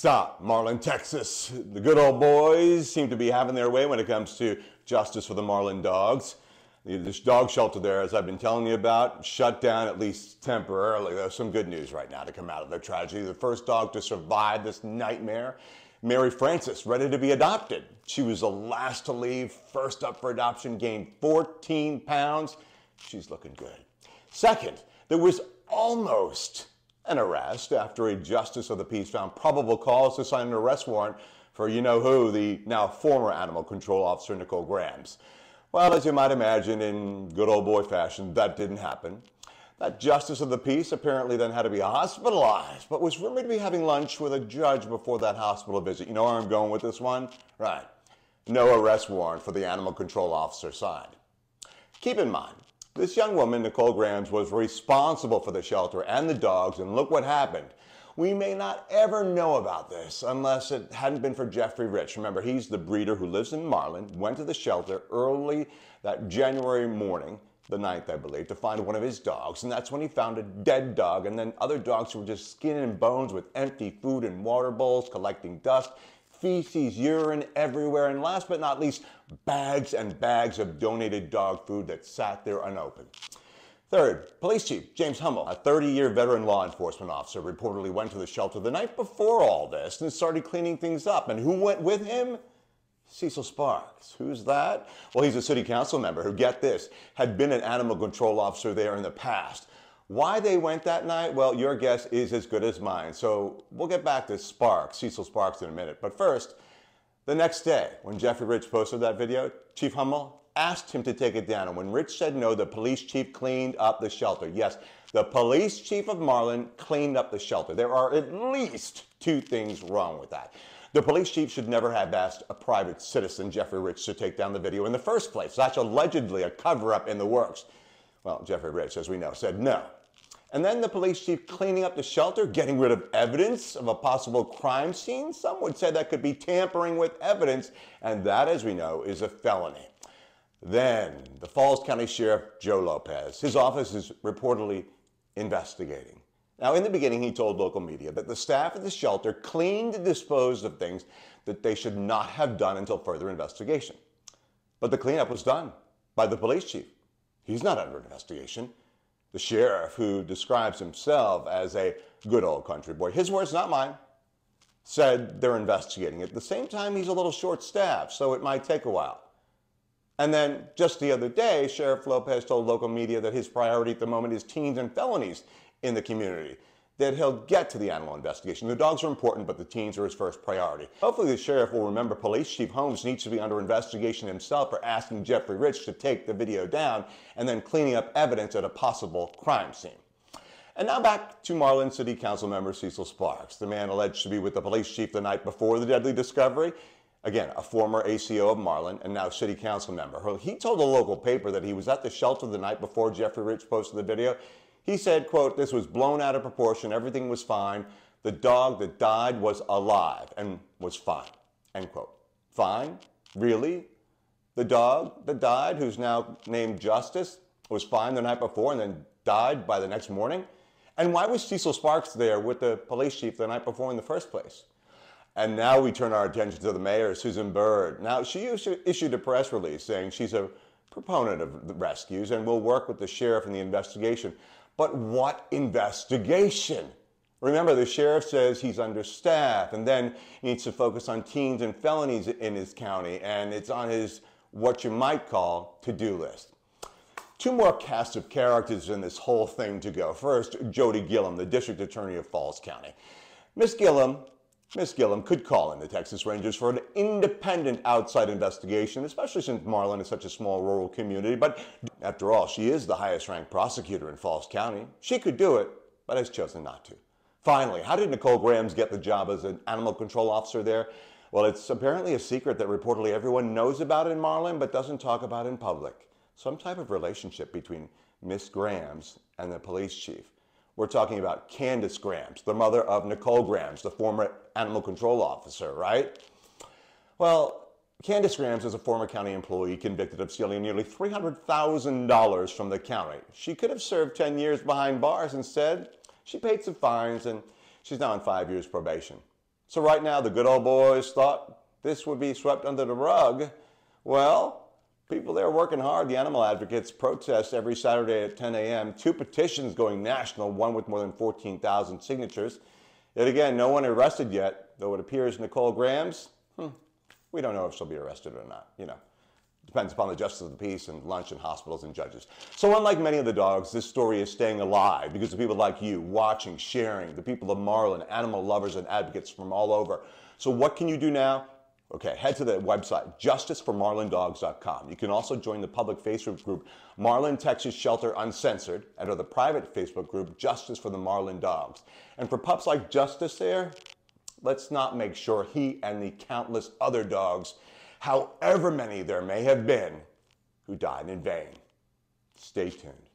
Stop, Marlin, Texas. The good old boys seem to be having their way when it comes to justice for the Marlin dogs. This dog shelter there, as I've been telling you about, shut down at least temporarily. There's some good news right now to come out of the tragedy. The first dog to survive this nightmare, Mary Frances, ready to be adopted. She was the last to leave, first up for adoption, gained 14 pounds. She's looking good. Second, there was almost an arrest after a justice of the peace found probable cause to sign an arrest warrant for you-know-who, the now former animal control officer, Nicole Grams. Well, as you might imagine, in good old boy fashion, that didn't happen. That justice of the peace apparently then had to be hospitalized, but was rumored to be having lunch with a judge before that hospital visit. You know where I'm going with this one? Right. No arrest warrant for the animal control officer signed. Keep in mind, this young woman, Nicole Grams, was responsible for the shelter and the dogs, and look what happened. We may not ever know about this unless it hadn't been for Jeffrey Rich. Remember, he's the breeder who lives in Marlin, went to the shelter early that January morning, the 9th, I believe, to find one of his dogs, and that's when he found a dead dog, and then other dogs who were just skin and bones with empty food and water bowls, collecting dust, feces, urine everywhere, and last but not least, bags and bags of donated dog food that sat there unopened. Third, Police Chief James Hummel, a 30-year veteran law enforcement officer, reportedly went to the shelter the night before all this and started cleaning things up. And who went with him? Cecil Sparks. Who's that? Well, he's a city council member who, get this, had been an animal control officer there in the past. Why they went that night? Well, your guess is as good as mine. So we'll get back to Sparks, Cecil Sparks, in a minute. But first, the next day, when Jeffrey Rich posted that video, Chief Hummel asked him to take it down. And when Rich said no, the police chief cleaned up the shelter. Yes, the police chief of Marlin cleaned up the shelter. There are at least two things wrong with that. The police chief should never have asked a private citizen, Jeffrey Rich, to take down the video in the first place. That's allegedly a cover-up in the works. Well, Jeffrey Rich, as we know, said no. And then the police chief cleaning up the shelter, getting rid of evidence of a possible crime scene. Some would say that could be tampering with evidence, and that, as we know, is a felony. Then, the Falls County Sheriff Joe Lopez, his office is reportedly investigating. Now, in the beginning, he told local media that the staff at the shelter cleaned and disposed of things that they should not have done until further investigation. But the cleanup was done by the police chief. He's not under investigation. The sheriff, who describes himself as a good old country boy, his words, not mine, said they're investigating. At the same time, he's a little short-staffed, so it might take a while. And then, just the other day, Sheriff Lopez told local media that his priority at the moment is teens and felonies in the community, that he'll get to the animal investigation. The dogs are important, but the teens are his first priority. Hopefully the sheriff will remember Police Chief Holmes needs to be under investigation himself for asking Jeffrey Rich to take the video down and then cleaning up evidence at a possible crime scene. And now back to Marlin City Council member Cecil Sparks, the man alleged to be with the police chief the night before the deadly discovery. Again, a former ACO of Marlin and now city council member. He told a local paper that he was at the shelter the night before Jeffrey Rich posted the video. He said, quote, "This was blown out of proportion. Everything was fine. The dog that died was alive and was fine," end quote. Fine? Really? The dog that died, who's now named Justice, was fine the night before and then died by the next morning? And why was Cecil Sparks there with the police chief the night before in the first place? And now we turn our attention to the mayor, Susan Byrd. Now, she issued a press release saying she's a proponent of the rescues and will work with the sheriff in the investigation. But what investigation? Remember, the sheriff says he's understaffed and then needs to focus on teens and felonies in his county, and it's on his, what you might call, to-do list. Two more cast of characters in this whole thing to go. First, Jody Gillum, the district attorney of Falls County. Miss Gillum could call in the Texas Rangers for an independent outside investigation, especially since Marlin is such a small rural community. But after all, she is the highest ranked prosecutor in Falls County. She could do it, but has chosen not to. Finally, how did Nicole Grams get the job as an animal control officer there? Well, it's apparently a secret that reportedly everyone knows about in Marlin, but doesn't talk about in public. Some type of relationship between Miss Grams and the police chief. We're talking about Candace Grams, the mother of Nicole Grams, the former animal control officer, right? Well, Candace Grams is a former county employee convicted of stealing nearly $300,000 from the county. She could have served 10 years behind bars. Instead, she paid some fines and she's now on 5 years probation. So right now, the good old boys thought this would be swept under the rug. Well, people there are working hard. The animal advocates protest every Saturday at 10 a.m. 2 petitions going national, one with more than 14,000 signatures. Yet again, no one arrested yet, though it appears Nicole Graham's, we don't know if she'll be arrested or not, Depends upon the justice of the peace and lunch and hospitals and judges. So unlike many of the dogs, this story is staying alive because of people like you, watching, sharing, the people of Marlin, animal lovers and advocates from all over. So what can you do now? Okay, head to the website, justiceformarlindogs.com. You can also join the public Facebook group, Marlin Texas Shelter Uncensored, and or the private Facebook group, Justice for the Marlin Dogs. And for pups like Justice there, let's not make sure he and the countless other dogs, however many there may have been, who died in vain. Stay tuned.